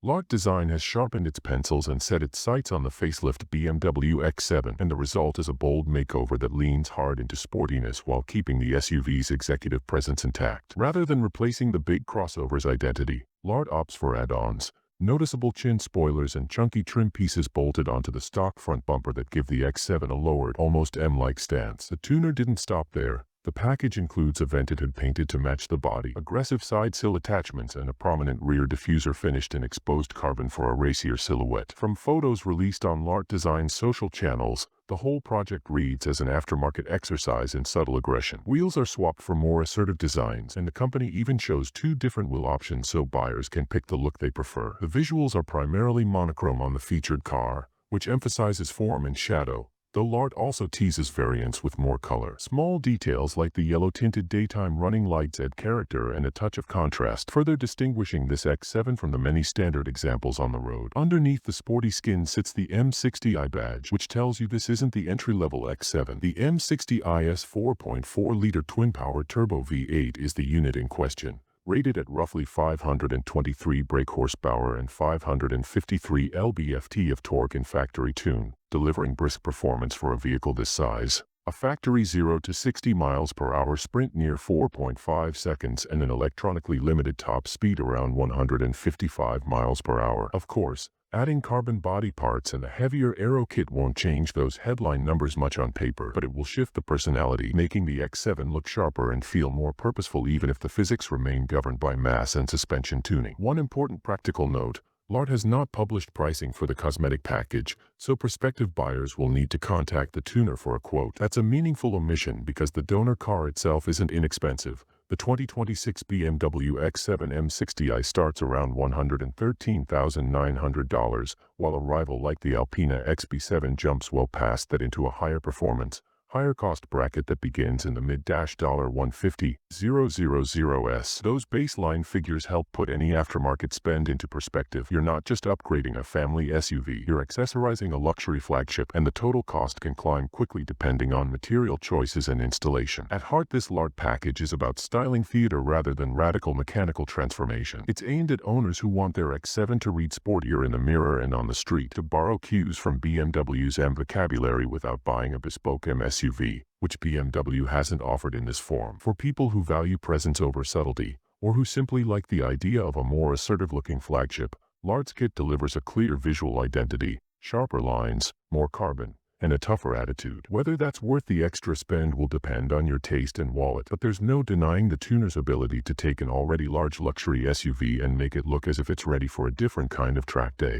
Lart Design has sharpened its pencils and set its sights on the facelift BMW X7, and the result is a bold makeover that leans hard into sportiness while keeping the SUV's executive presence intact. Rather than replacing the big crossover's identity, Lart opts for add-ons, noticeable chin spoilers and chunky trim pieces bolted onto the stock front bumper that give the X7 a lowered, almost M-like stance. The tuner didn't stop there. The package includes a vented hood painted to match the body, aggressive side sill attachments, and a prominent rear diffuser finished in exposed carbon for a racier silhouette. From photos released on Lart Design's social channels, the whole project reads as an aftermarket exercise in subtle aggression. Wheels are swapped for more assertive designs, and the company even shows two different wheel options so buyers can pick the look they prefer. The visuals are primarily monochrome on the featured car, which emphasizes form and shadow, though Lart also teases variants with more color. Small details like the yellow-tinted daytime running lights add character and a touch of contrast, further distinguishing this X7 from the many standard examples on the road. Underneath the sporty skin sits the M60i badge, which tells you this isn't the entry-level X7. The M60i's 4.4-liter twin-power turbo V8 is the unit in question, rated at roughly 523 brake horsepower and 553 lb-ft of torque in factory tune, delivering brisk performance for a vehicle this size. A factory 0 to 60 miles per hour sprint near 4.5 seconds and an electronically limited top speed around 155 miles per hour. Of course, adding carbon body parts and a heavier aero kit won't change those headline numbers much on paper, but it will shift the personality, making the X7 look sharper and feel more purposeful even if the physics remain governed by mass and suspension tuning. One important practical note: Lart has not published pricing for the cosmetic package, so prospective buyers will need to contact the tuner for a quote. That's a meaningful omission because the donor car itself isn't inexpensive. The 2026 BMW X7 M60i starts around $113,900, while a rival like the Alpina XB7 jumps well past that into a higher performance, higher cost bracket that begins in the mid-$150,000s. Those baseline figures help put any aftermarket spend into perspective. You're not just upgrading a family SUV, you're accessorizing a luxury flagship, and the total cost can climb quickly depending on material choices and installation. At heart, this Lart package is about styling theater rather than radical mechanical transformation. It's aimed at owners who want their X7 to read sportier in the mirror and on the street, to borrow cues from BMW's M vocabulary without buying a bespoke SUV, which BMW hasn't offered in this form. For people who value presence over subtlety, or who simply like the idea of a more assertive-looking flagship, Lart's kit delivers a clear visual identity, sharper lines, more carbon, and a tougher attitude. Whether that's worth the extra spend will depend on your taste and wallet, but there's no denying the tuner's ability to take an already large luxury SUV and make it look as if it's ready for a different kind of track day.